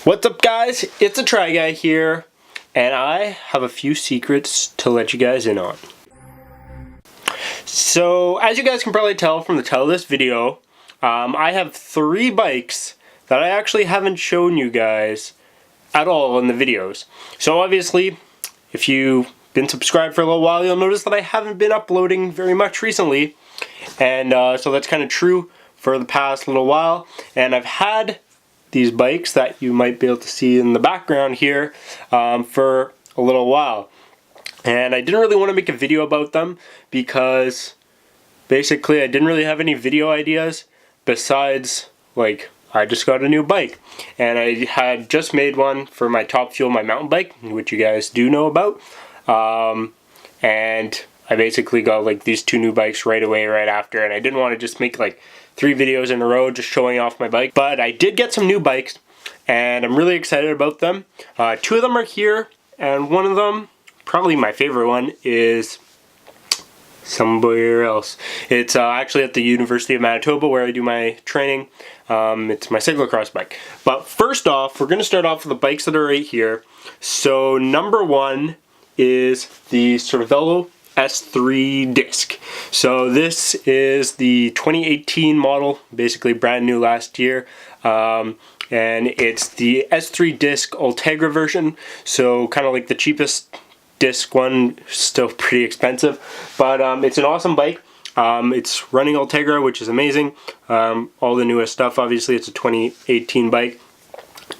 What's up, guys? It's TheTriGuy here, and I have a few secrets to let you guys in on. So, as you guys can probably tell from the title of this video, I have 3 bikes that I actually haven't shown you guys at all in the videos. So obviously, if you've been subscribed for a little while, you'll notice that I haven't been uploading very much recently, and so that's kind of true for the past little while. And I've had these bikes that you might be able to see in the background here for a little while, and I didn't really want to make a video about them because basically I didn't really have any video ideas besides, like, I just got a new bike, and I had just made one for my Top Fuel, my mountain bike, which you guys do know about, and I basically got like these 2 new bikes right away, right after, and I didn't want to just make like 3 videos in a row just showing off my bike. But I did get some new bikes, and I'm really excited about them. 2 of them are here, and one of them, probably my favorite one, is somewhere else. It's actually at the University of Manitoba where I do my training. It's my cyclocross bike. But first off, we're going to start off with the bikes that are right here. So number 1 is the Cervelo S3 disc. So this is the 2018 model, basically brand new last year, and it's the S3 disc Ultegra version, so kind of like the cheapest disc one, still pretty expensive, but it's an awesome bike. It's running Ultegra, which is amazing. All the newest stuff, obviously. It's a 2018 bike,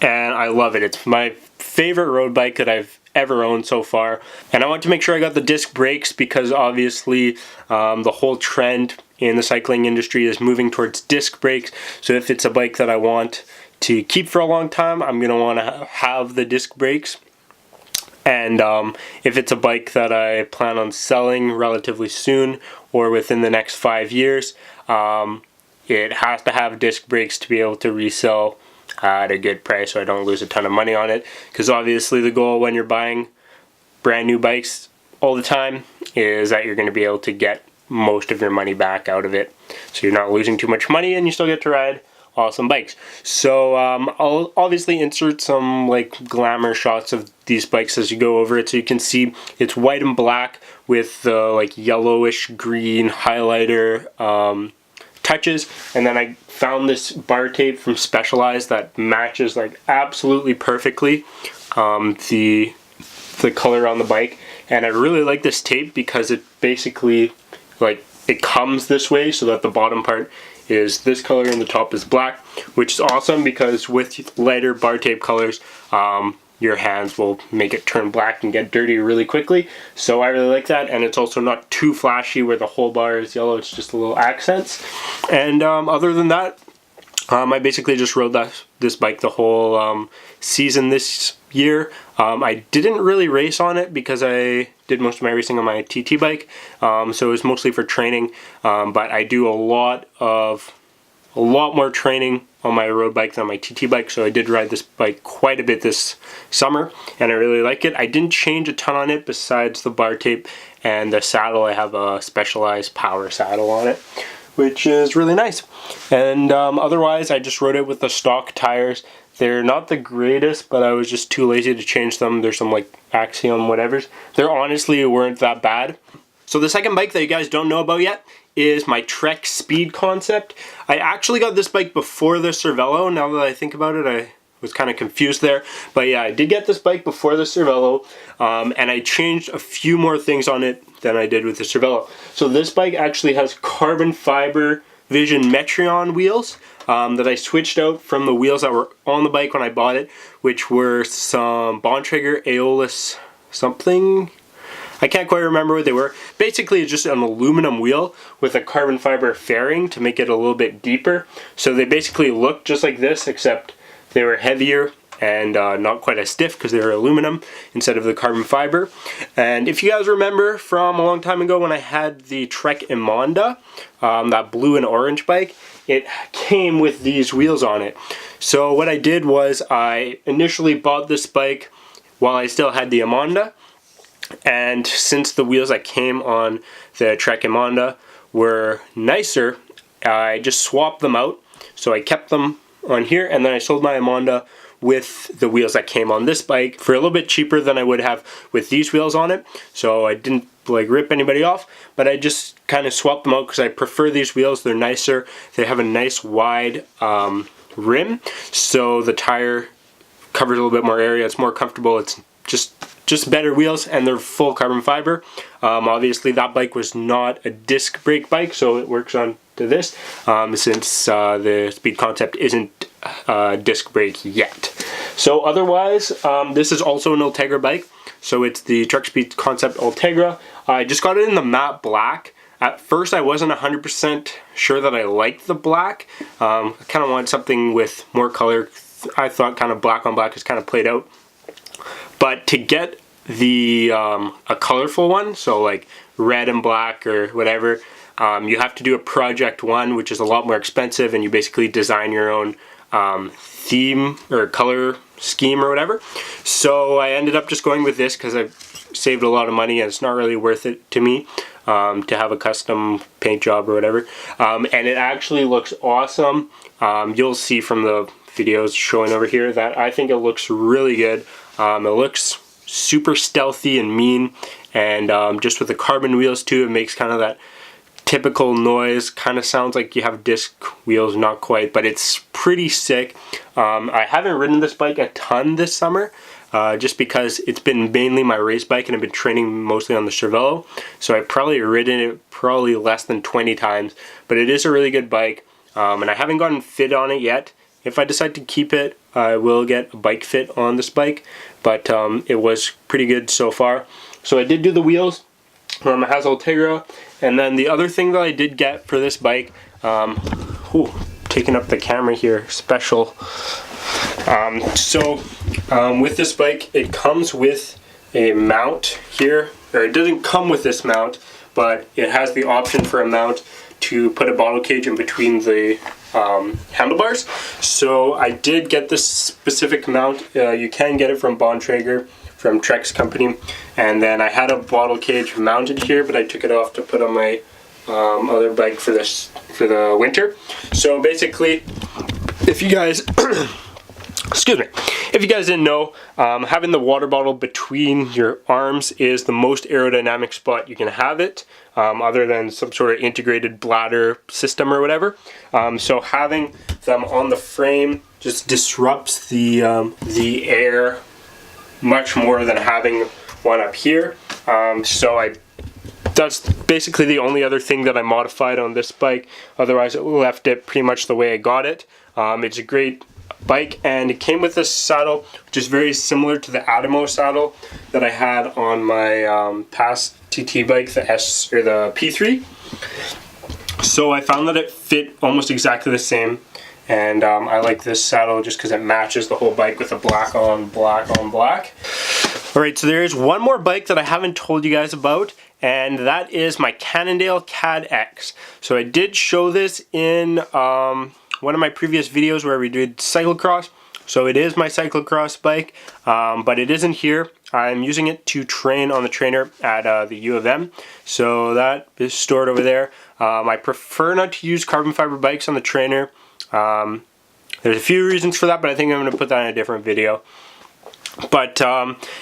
and I love it. It's my favorite road bike that I've ever owned so far, and I want to make sure I got the disc brakes because obviously the whole trend in the cycling industry is moving towards disc brakes. So if it's a bike that I want to keep for a long time, I'm going to want to have the disc brakes. And if it's a bike that I plan on selling relatively soon or within the next 5 years, it has to have disc brakes to be able to resell at a good price so I don't lose a ton of money on it, because obviously the goal when you're buying brand new bikes all the time is that you're going to be able to get most of your money back out of it, so you're not losing too much money and you still get to ride awesome bikes. So I'll obviously insert some like glamour shots of these bikes as you go over it, so you can see it's white and black with the like yellowish green highlighter touches, and then I found this bar tape from Specialized that matches like absolutely perfectly the color on the bike, and I really like this tape because it basically like it comes this way so that the bottom part is this color and the top is black, which is awesome because with lighter bar tape colors your hands will make it turn black and get dirty really quickly. So I really like that, and it's also not too flashy where the whole bar is yellow. It's just a little accents. And other than that, I basically just rode this bike the whole season this year. I didn't really race on it because I did most of my racing on my TT bike, so it was mostly for training, but I do a lot more training on my road bike than my TT bike, so I did ride this bike quite a bit this summer, and I really like it. I didn't change a ton on it besides the bar tape and the saddle. I have a Specialized power saddle on it, which is really nice. And otherwise, I just rode it with the stock tires. They're not the greatest, but I was just too lazy to change them. There's some like Axiom whatevers. They honestly weren't that bad. So the second bike that you guys don't know about yet is my Trek Speed Concept. I actually got this bike before the Cervelo. Now that I think about it, I was kind of confused there. But yeah, I did get this bike before the Cervelo, and I changed a few more things on it than I did with the Cervelo. So this bike actually has carbon fiber Vision Metreon wheels that I switched out from the wheels that were on the bike when I bought it, which were some Bontrager Aeolus something. I can't quite remember what they were. Basically, it's just an aluminum wheel with a carbon fiber fairing to make it a little bit deeper. So they basically look just like this, except they were heavier and not quite as stiff because they were aluminum instead of the carbon fiber. And if you guys remember from a long time ago when I had the Trek Imonda, that blue and orange bike, it came with these wheels on it. So what I did was I initially bought this bike while I still had the Imonda, and since the wheels that came on the Trek Imonda were nicer, I just swapped them out. So I kept them on here, and then I sold my Amonda with the wheels that came on this bike for a little bit cheaper than I would have with these wheels on it. So I didn't like rip anybody off, but I just kind of swapped them out because I prefer these wheels. They're nicer. They have a nice wide rim, so the tire covers a little bit more area. It's more comfortable. It's just better wheels, and they're full carbon fiber. Obviously that bike was not a disc brake bike, so it works on to this since the Speed Concept isn't disc brake yet. So otherwise, this is also an Ultegra bike. So it's the Truck Speed Concept Ultegra. I just got it in the matte black. At first I wasn't 100% sure that I liked the black. I kind of wanted something with more color. I thought kind of black on black is kind of played out. But to get the a colorful one, so like red and black or whatever, you have to do a Project 1, which is a lot more expensive, and you basically design your own theme or color scheme or whatever. So I ended up just going with this because I saved a lot of money, and it's not really worth it to me to have a custom paint job or whatever. And it actually looks awesome. You'll see from the videos showing over here that I think it looks really good. It looks super stealthy and mean, and just with the carbon wheels too, it makes kind of that typical noise. Kind of sounds like you have disc wheels, not quite, but it's pretty sick. I haven't ridden this bike a ton this summer, just because it's been mainly my race bike and I've been training mostly on the Cervelo, so I've probably ridden it less than 20 times, but it is a really good bike, and I haven't gotten fit on it yet. If I decide to keep it, I will get a bike fit on this bike, but it was pretty good so far. So I did do the wheels. It has Ultegra, and then the other thing that I did get for this bike, taking up the camera here, special. With this bike, it comes with a mount here, or it doesn't come with this mount, but it has the option for a mount to put a bottle cage in between the handlebars. So I did get this specific mount. You can get it from Bontrager, from Trek's company, and then I had a bottle cage mounted here, but I took it off to put on my other bike for the winter. So basically, if you guys excuse me, if you guys didn't know, having the water bottle between your arms is the most aerodynamic spot you can have it, other than some sort of integrated bladder system or whatever. So having them on the frame just disrupts the air much more than having one up here. That's basically the only other thing that I modified on this bike. Otherwise, it left it pretty much the way I got it. It's a great bike, and it came with this saddle, which is very similar to the Adamo saddle that I had on my past TT bike, the P3. So I found that it fit almost exactly the same, and I like this saddle just because it matches the whole bike with a black on black on black. Alright, so there is one more bike that I haven't told you guys about, and that is my Cannondale CAD X. So I did show this in one of my previous videos where we did cyclocross. So it is my cyclocross bike, but it isn't here. I'm using it to train on the trainer at the U of M. So that is stored over there. I prefer not to use carbon fiber bikes on the trainer. There's a few reasons for that, but I think I'm going to put that in a different video. But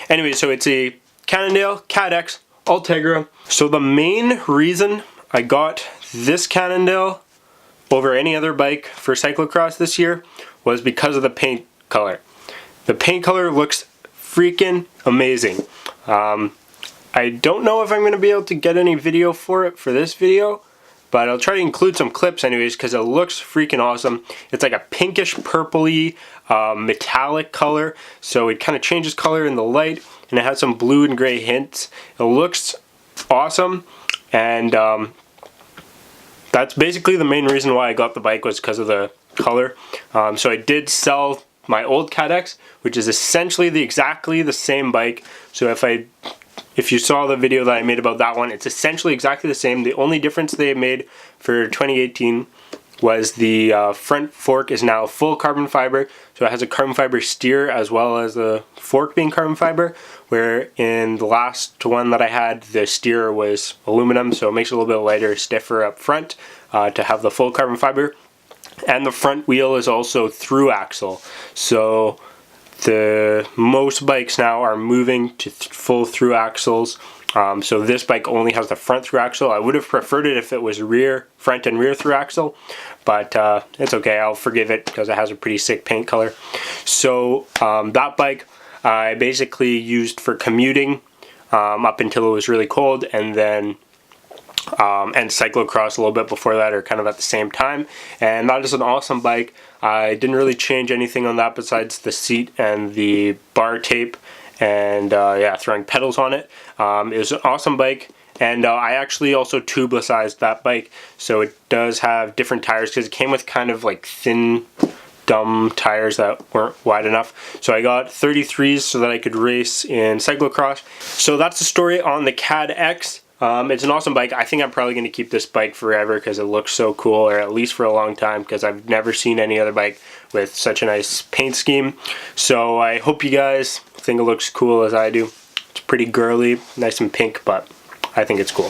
anyway, so it's a Cannondale CAD X Ultegra. So the main reason I got this Cannondale over any other bike for cyclocross this year was because of the paint color. The paint color looks freaking amazing. I don't know if I'm going to be able to get any video for it for this video, but I'll try to include some clips anyways because it looks freaking awesome. It's like a pinkish purpley metallic color, so it kind of changes color in the light, and it has some blue and gray hints. It looks awesome, and that's basically the main reason why I got the bike, was because of the color. So I did sell my old CAD X, which is essentially exactly the same bike. So if you saw the video that I made about that one, it's essentially exactly the same. The only difference they made for 2018 was the front fork is now full carbon fiber. So it has a carbon fiber steer as well as the fork being carbon fiber, where in the last one that I had, the steer was aluminum, so it makes it a little bit lighter, stiffer up front to have the full carbon fiber. And the front wheel is also through axle. So the most bikes now are moving to full through axles. So this bike only has the front through axle. I would have preferred it if it was front and rear through axle, but it's okay. I'll forgive it because it has a pretty sick paint color. So that bike I basically used for commuting up until it was really cold, and then and cyclocross a little bit before that, or kind of at the same time. And that is an awesome bike. I didn't really change anything on that besides the seat and the bar tape, and yeah, throwing pedals on it. It was an awesome bike, and I actually also tubelessized that bike, so it does have different tires because it came with kind of like thin, dumb tires that weren't wide enough. So I got 33s so that I could race in cyclocross. So that's the story on the CAD X. It's an awesome bike. I think I'm probably going to keep this bike forever because it looks so cool, or at least for a long time, because I've never seen any other bike with such a nice paint scheme. So I hope you guys think it looks cool as I do. It's pretty girly, nice and pink, but I think it's cool.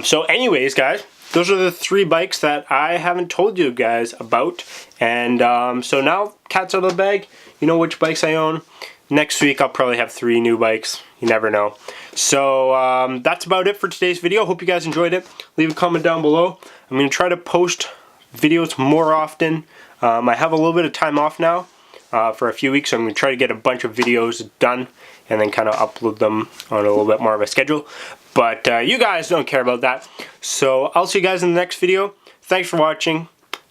So anyways, guys, those are the 3 bikes that I haven't told you guys about. And so now, cat's out of the bag. You know which bikes I own. Next week I'll probably have 3 new bikes. You never know. So that's about it for today's video. Hope you guys enjoyed it. Leave a comment down below. I'm going to try to post videos more often. I have a little bit of time off now for a few weeks, so I'm going to try to get a bunch of videos done and then kind of upload them on a little bit more of a schedule. But you guys don't care about that. So I'll see you guys in the next video. Thanks for watching.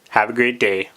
Have a great day.